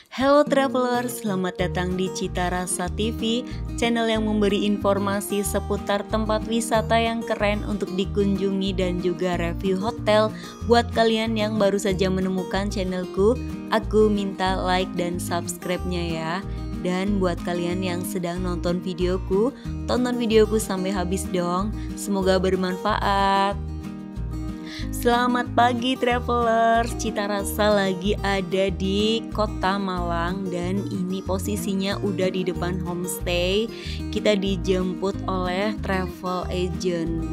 Hello traveler, selamat datang di Cita Rasa TV, channel yang memberi informasi seputar tempat wisata yang keren untuk dikunjungi dan juga review hotel. Buat kalian yang baru saja menemukan channelku, aku minta like dan subscribe-nya ya. Dan buat kalian yang sedang nonton videoku, tonton videoku sampai habis dong. Semoga bermanfaat. Selamat pagi travelers, Cita Rasa lagi ada di Kota Malang dan ini posisinya udah di depan homestay. Kita dijemput oleh travel agent.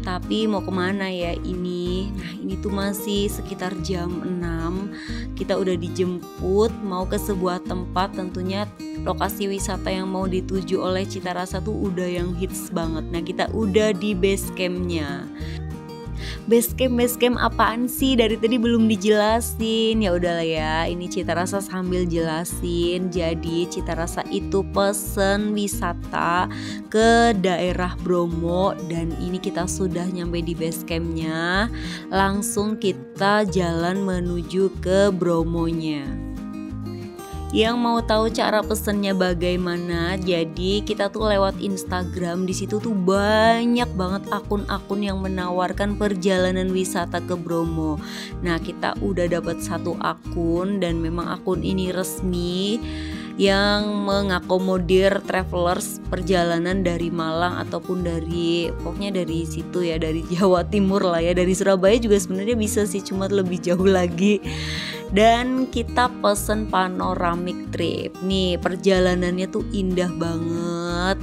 Tapi mau kemana ya ini? Nah ini tuh masih sekitar jam 6. Kita udah dijemput mau ke sebuah tempat, tentunya lokasi wisata yang mau dituju oleh Cita Rasa tuh udah yang hits banget. Nah kita udah di base campnya. Base camp apaan sih? Dari tadi belum dijelasin. Ya udahlah ya, ini Cita Rasa sambil jelasin. Jadi Cita Rasa itu pesen wisata ke daerah Bromo dan ini kita sudah nyampe di base campnya. Langsung kita jalan menuju ke Bromonya. Yang mau tahu cara pesennya bagaimana, jadi kita tuh lewat Instagram. Di situ tuh banyak banget akun-akun yang menawarkan perjalanan wisata ke Bromo. Nah kita udah dapat satu akun dan memang akun ini resmi yang mengakomodir travelers perjalanan dari Malang ataupun dari pokoknya dari situ ya, dari Jawa Timur lah ya. Dari Surabaya juga sebenarnya bisa sih, cuma lebih jauh lagi. Dan kita pesen panoramic trip. Nih perjalanannya tuh indah banget.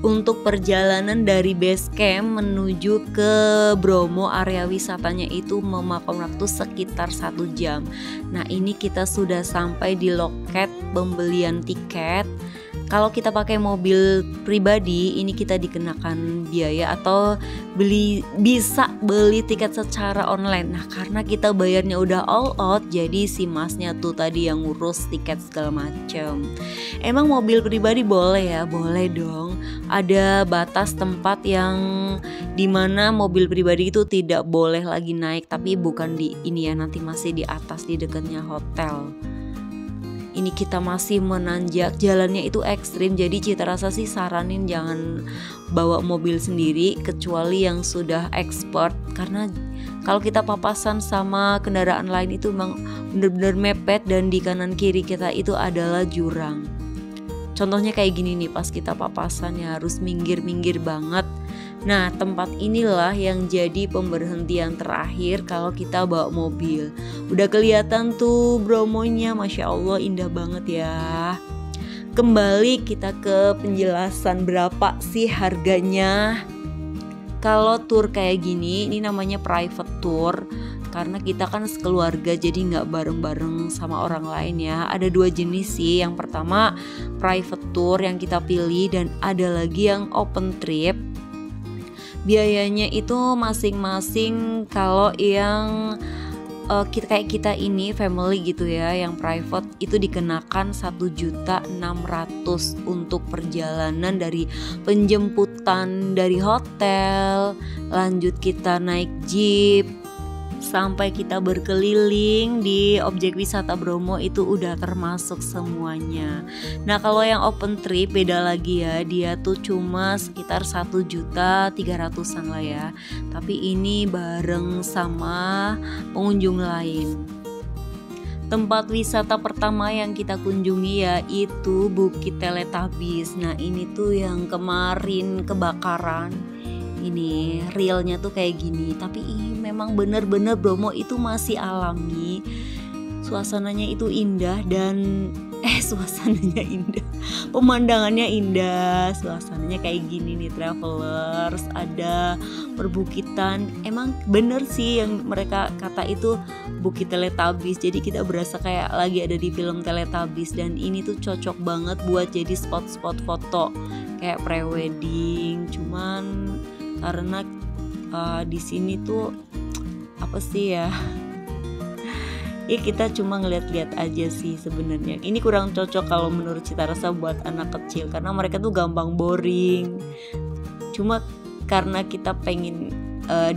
Untuk perjalanan dari base camp menuju ke Bromo, area wisatanya itu memakan waktu sekitar 1 jam. Nah ini kita sudah sampai di loket pembelian tiket. Kalau kita pakai mobil pribadi ini kita dikenakan biaya atau bisa beli tiket secara online. Nah karena kita bayarnya udah all out, jadi si masnya tuh tadi yang ngurus tiket segala macem. Emang mobil pribadi boleh ya? Boleh dong. Ada batas tempat yang dimana mobil pribadi itu tidak boleh lagi naik, tapi bukan di ini ya, nanti masih di atas di dekatnya hotel. Ini kita masih menanjak, jalannya itu ekstrim. Jadi Cita Rasa sih saranin jangan bawa mobil sendiri kecuali yang sudah expert, karena kalau kita papasan sama kendaraan lain itu memang benar-benar mepet dan di kanan kiri kita itu adalah jurang. Contohnya kayak gini nih, pas kita papasan ya harus minggir-minggir banget. Nah tempat inilah yang jadi pemberhentian terakhir kalau kita bawa mobil. Udah kelihatan tuh Bromonya, Masya Allah indah banget ya. Kembali kita ke penjelasan berapa sih harganya. Kalau tour kayak gini, ini namanya private tour. Karena kita kan sekeluarga jadi gak bareng-bareng sama orang lain ya. Ada 2 jenis sih. Yang pertama private tour yang kita pilih, dan ada lagi yang open trip. Biayanya itu masing-masing. Kalau yang kayak kita ini family gitu ya, yang private itu dikenakan 1.600.000 untuk perjalanan dari penjemputan dari hotel, lanjut kita naik jeep sampai kita berkeliling di objek wisata Bromo, itu udah termasuk semuanya. Nah kalau yang open trip beda lagi ya, dia tuh cuma sekitar 1.300.000-an lah ya. Tapi ini bareng sama pengunjung lain. Tempat wisata pertama yang kita kunjungi yaitu Bukit Teletabis. Nah ini tuh yang kemarin kebakaran. Ini realnya tuh kayak gini, tapi memang bener-bener Bromo itu masih alami. Suasananya itu indah dan suasananya indah, pemandangannya indah, suasananya kayak gini nih travelers. Ada perbukitan, emang bener sih yang mereka kata itu Bukit Teletabis. Jadi kita berasa kayak lagi ada di film Teletabis, dan ini tuh cocok banget buat jadi spot-spot foto kayak prewedding. Cuman karena di sini tuh apa sih ya? Ya kita cuma ngeliat-liat aja sih sebenarnya. Ini kurang cocok kalau menurut Cita Rasa buat anak kecil karena mereka tuh gampang boring. Cuma karena kita pengen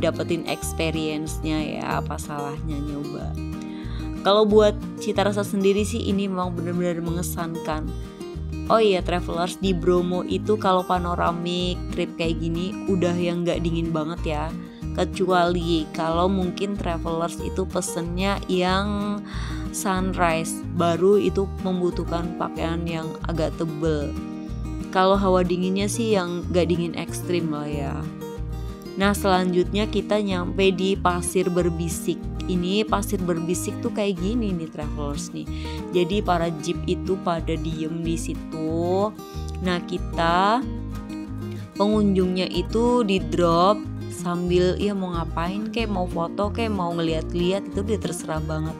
dapetin experience-nya ya, apa salahnya nyoba. Kalau buat cita rasa sendiri sih ini memang benar-benar mengesankan. Oh iya travelers, di Bromo itu kalau panoramik trip kayak gini udah yang gak dingin banget ya. Kecuali kalau mungkin travelers itu pesennya yang sunrise, baru itu membutuhkan pakaian yang agak tebel. Kalau hawa dinginnya sih yang gak dingin ekstrim lah ya. Nah selanjutnya kita nyampe di Pasir Berbisik. Ini Pasir Berbisik tuh kayak gini nih travelers nih. Jadi para jeep itu pada diem di situ. Nah kita pengunjungnya itu di drop sambil ya mau ngapain kayak mau foto kayak mau ngeliat-liat itu dia terserah banget.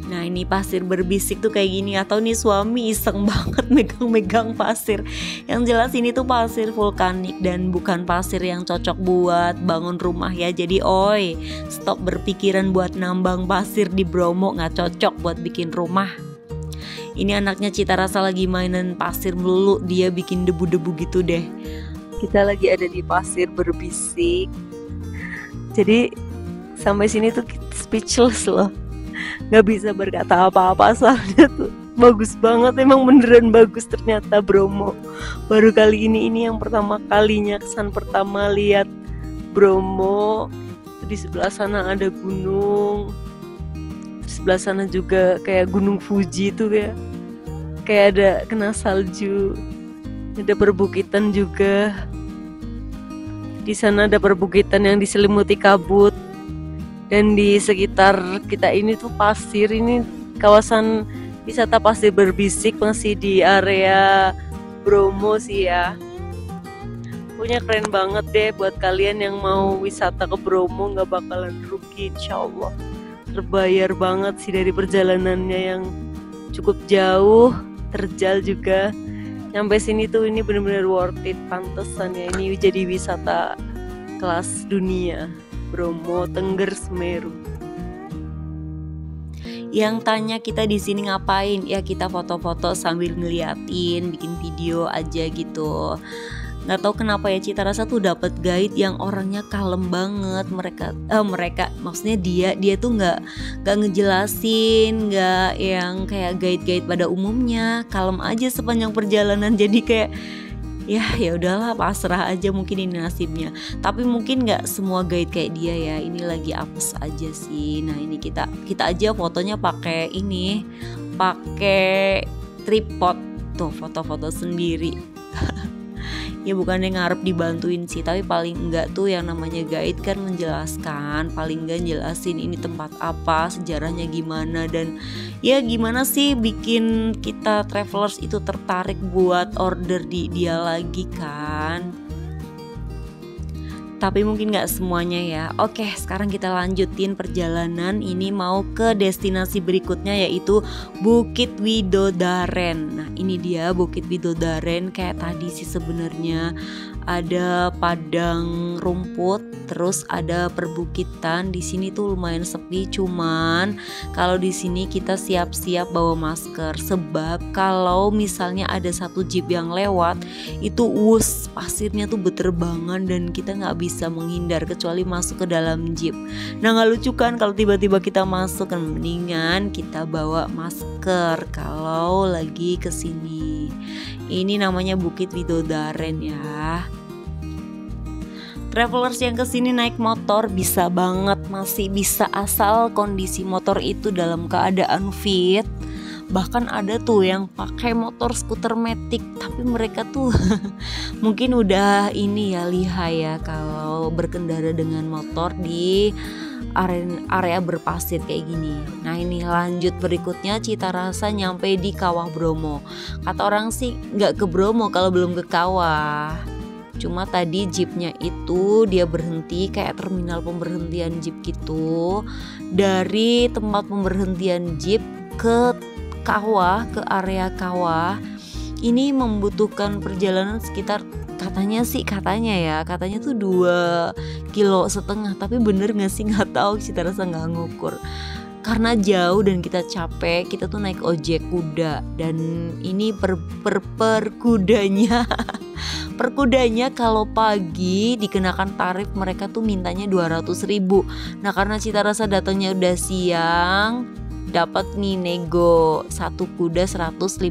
Nah ini Pasir Berbisik tuh kayak gini, atau nih suami iseng banget megang-megang pasir. Yang jelas ini tuh pasir vulkanik dan bukan pasir yang cocok buat bangun rumah ya. Jadi oi, stop berpikiran buat nambang pasir di Bromo, gak cocok buat bikin rumah. Ini anaknya Cita Rasa lagi mainan pasir melulu, dia bikin debu-debu gitu deh. Kita lagi ada di Pasir Berbisik. Jadi sampai sini tuh speechless loh. Gak bisa berkata apa-apa soalnya tuh bagus banget, emang beneran bagus ternyata Bromo. Baru kali ini yang pertama kalinya, kesan pertama lihat Bromo. Di sebelah sana ada gunung, di sebelah sana juga kayak Gunung Fuji tuh kayak ada kena salju. Ada perbukitan juga. Di sana ada perbukitan yang diselimuti kabut. Dan di sekitar kita ini tuh pasir, ini kawasan wisata Pasir Berbisik masih di area Bromo sih ya. Punya keren banget deh buat kalian yang mau wisata ke Bromo, gak bakalan rugi insyaallah. Terbayar banget sih dari perjalanannya yang cukup jauh, terjal juga. Sampai sini tuh ini benar-benar worth it, pantesan ya ini jadi wisata kelas dunia. Bromo, Tengger, Semeru. Yang tanya kita di sini ngapain? Ya kita foto-foto sambil ngeliatin, bikin video aja gitu. Nggak tahu kenapa ya Cita Rasa tuh dapat guide yang orangnya kalem banget. Mereka maksudnya dia tuh nggak ngejelasin, nggak yang kayak guide pada umumnya. Kalem aja sepanjang perjalanan. Jadi kayak ya udahlah pasrah aja, mungkin ini nasibnya. Tapi mungkin nggak semua guide kayak dia ya, ini lagi apes aja sih. Nah ini kita aja fotonya pakai tripod tuh, foto-foto sendiri. Ya bukannya ngarep dibantuin sih, tapi paling enggak tuh yang namanya guide kan menjelaskan, paling enggak jelasin ini tempat apa, sejarahnya gimana, dan ya gimana sih bikin kita travelers itu tertarik buat order di dia lagi kan. Tapi mungkin gak semuanya ya. Oke, sekarang kita lanjutin perjalanan. Ini mau ke destinasi berikutnya yaitu Bukit Widodaren. Nah ini dia Bukit Widodaren. Kayak tadi sih sebenarnya ada padang rumput, terus ada perbukitan. Di sini tuh lumayan sepi, cuman kalau di sini kita siap-siap bawa masker, sebab kalau misalnya ada satu jeep yang lewat itu pasirnya tuh beterbangan dan kita nggak bisa menghindar kecuali masuk ke dalam jeep. Nah nggak lucu kan kalau tiba-tiba kita masuk, kan mendingan kita bawa masker kalau lagi kesini. Ini namanya Bukit Widodaren ya. Travelers yang kesini naik motor bisa banget, masih bisa asal kondisi motor itu dalam keadaan fit. Bahkan ada tuh yang pakai motor skuter matic, tapi mereka tuh mungkin udah ini ya lihai ya kalau berkendara dengan motor di area berpasir kayak gini. Nah ini lanjut berikutnya Cita Rasa nyampe di Kawah Bromo. Kata orang sih nggak ke Bromo kalau belum ke kawah. Cuma tadi jeepnya itu dia berhenti kayak terminal pemberhentian jeep gitu. Dari tempat pemberhentian jeep ke kawah, ke area kawah. Ini membutuhkan perjalanan sekitar katanya tuh 2,5 kilo, tapi bener gak sih nggak tahu, Cita Rasa nggak ngukur karena jauh dan kita capek. Kita tuh naik ojek kuda dan ini per kudanya Per kudanya kalau pagi dikenakan tarif mereka tuh mintanya 200.000. Nah karena Cita Rasa datangnya udah siang, dapat nih nego satu kuda 150.000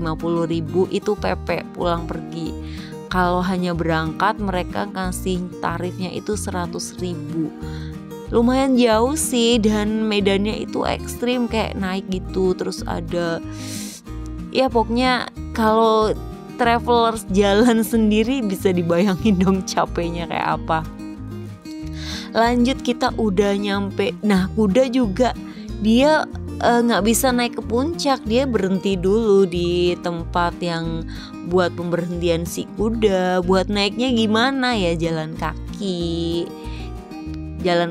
itu PP pulang pergi. Kalau hanya berangkat mereka ngasih tarifnya itu 100.000. Lumayan jauh sih dan medannya itu ekstrim kayak naik gitu. Terus ada ya pokoknya kalau travelers jalan sendiri bisa dibayangin dong capeknya kayak apa. Lanjut kita udah nyampe. Nah kuda juga dia nggak bisa naik ke puncak, dia berhenti dulu di tempat yang buat pemberhentian si kuda. Buat naiknya gimana ya, jalan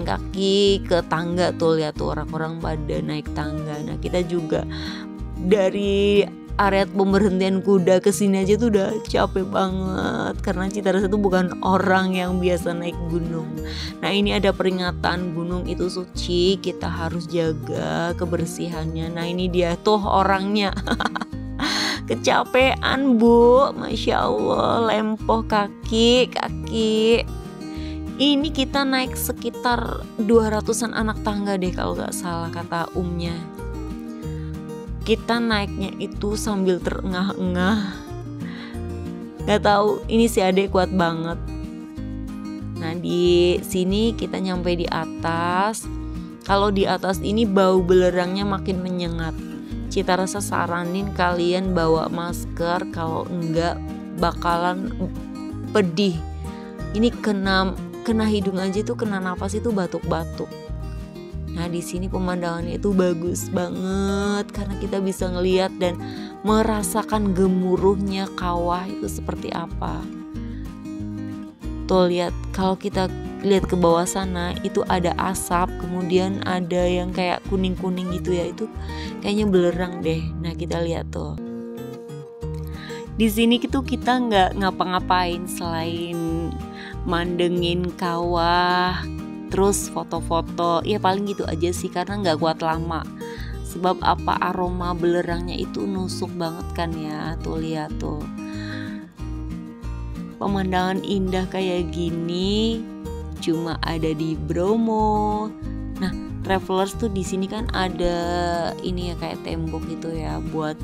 kaki ke tangga tuh, lihat tuh orang-orang pada naik tangga. Nah kita juga dari area pemberhentian kuda ke sini aja tuh udah capek banget karena Cita Rasa tuh bukan orang yang biasa naik gunung. Nah ini ada peringatan gunung itu suci, kita harus jaga kebersihannya. Nah ini dia tuh orangnya kecapean Bu, Masya Allah, lempoh kaki. Ini kita naik sekitar 200-an anak tangga deh kalau gak salah kata umnya. Kita naiknya itu sambil terengah-engah. Gak tahu ini si adek kuat banget. Nah di sini kita nyampe di atas. Kalau di atas ini bau belerangnya makin menyengat. Cita Rasa saranin kalian bawa masker, kalau enggak bakalan pedih. Ini kena hidung aja tuh, kena napas itu batuk-batuk. Nah di sini pemandangannya itu bagus banget karena kita bisa ngelihat dan merasakan gemuruhnya kawah itu seperti apa. Tuh lihat, kalau kita lihat ke bawah sana itu ada asap, kemudian ada yang kayak kuning-kuning gitu ya, itu kayaknya belerang deh. Nah kita lihat tuh. Di sini itu kita nggak ngapa-ngapain selain mandengin kawah. Terus foto-foto, ya paling gitu aja sih karena nggak kuat lama. Sebab apa, aroma belerangnya itu nusuk banget kan ya. Tuh lihat tuh. Pemandangan indah kayak gini cuma ada di Bromo. Nah, travelers tuh di sini kan ada ini ya kayak tembok gitu ya buat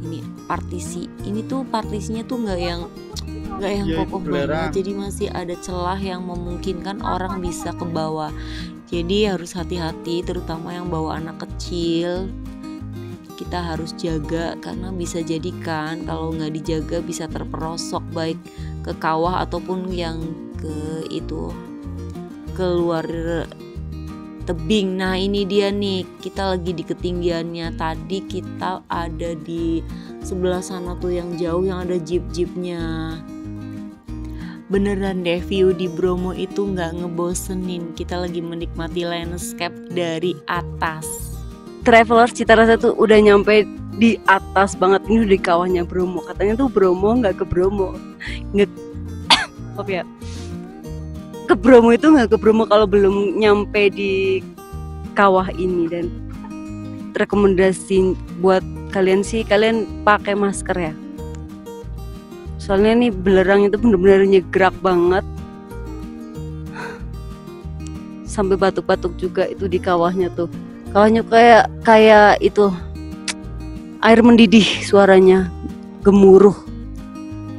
ini partisi. Ini tuh partisinya tuh nggak yang kokoh banget, jadi masih ada celah yang memungkinkan orang bisa ke bawah. Jadi harus hati-hati, terutama yang bawa anak kecil. Kita harus jaga karena bisa jadi kan kalau nggak dijaga bisa terperosok baik ke kawah ataupun yang ke itu keluar tebing. Nah ini dia nih, kita lagi di ketinggiannya. Tadi kita ada di sebelah sana tuh yang jauh yang ada jeep-jeepnya. Beneran deh, view di Bromo itu gak ngebosenin. Kita lagi menikmati landscape dari atas. Travelers Cita Rasa tuh udah nyampe di atas banget. Ini udah di kawahnya Bromo. Katanya tuh Bromo gak ke Bromo. Maaf ya, ke Bromo itu gak ke Bromo kalau belum nyampe di kawah ini. Dan rekomendasi buat kalian sih, kalian pakai masker ya. Soalnya nih belerang itu bener-bener nyegerak banget. Sampai batuk-batuk juga itu di kawahnya tuh. Kawahnya kayak itu air mendidih suaranya, gemuruh.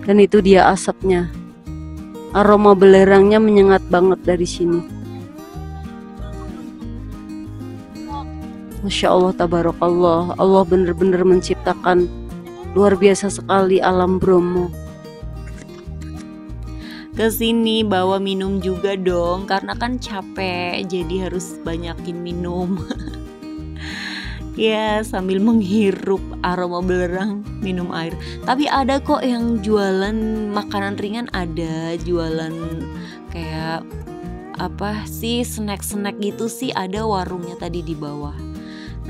Dan itu dia asapnya. Aroma belerangnya menyengat banget dari sini. Masya Allah, tabarakallah. Allah bener-bener menciptakan luar biasa sekali alam Bromo. Kesini bawa minum juga dong karena kan capek, jadi harus banyakin minum. Ya sambil menghirup aroma belerang minum air. Tapi ada kok yang jualan makanan ringan, ada jualan kayak apa sih, snack-snack gitu sih, ada warungnya tadi di bawah.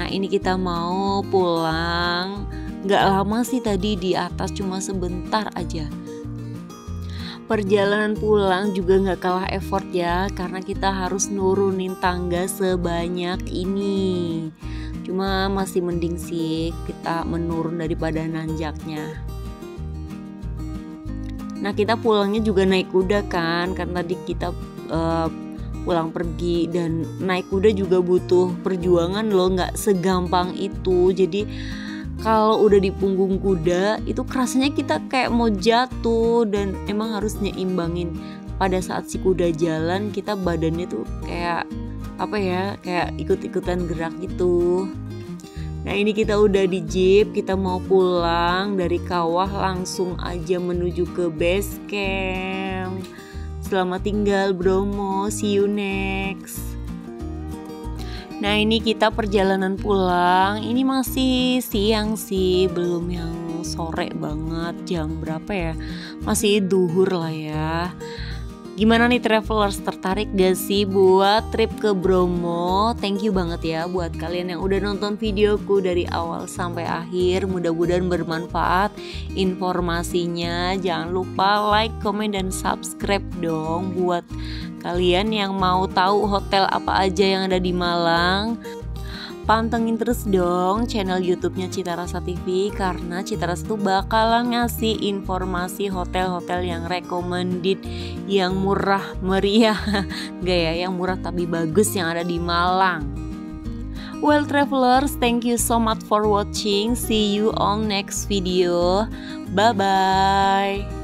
Nah ini kita mau pulang, gak lama sih tadi di atas, cuma sebentar aja. Perjalanan pulang juga gak kalah effort ya, karena kita harus nurunin tangga sebanyak ini. Cuma masih mending sih kita menurun daripada nanjaknya. Nah kita pulangnya juga naik kuda kan, karena tadi kita pulang pergi, dan naik kuda juga butuh perjuangan loh, nggak segampang itu. Jadi kalau udah di punggung kuda itu kerasanya kita kayak mau jatuh, dan emang harus nyimbangin. Pada saat si kuda jalan kita badannya tuh kayak apa ya, kayak ikut-ikutan gerak gitu. Nah ini kita udah di jeep, kita mau pulang dari Kawah langsung aja menuju ke base camp. Selamat tinggal Bromo, see you next. Nah ini kita perjalanan pulang, ini masih siang sih, belum yang sore banget. Jam berapa ya? Masih duhur lah ya. Gimana nih travelers, tertarik gak sih buat trip ke Bromo? Thank you banget ya buat kalian yang udah nonton videoku dari awal sampai akhir. Mudah-mudahan bermanfaat informasinya. Jangan lupa like, comment, dan subscribe dong buat kalian yang mau tahu hotel apa aja yang ada di Malang. Pantengin terus dong channel YouTube-nya Cita Rasa TV, karena Cita Rasa tuh bakalan ngasih informasi hotel-hotel yang recommended, yang murah meriah, gak ya, yang murah tapi bagus yang ada di Malang. Well travelers, thank you so much for watching. See you on next video. Bye bye.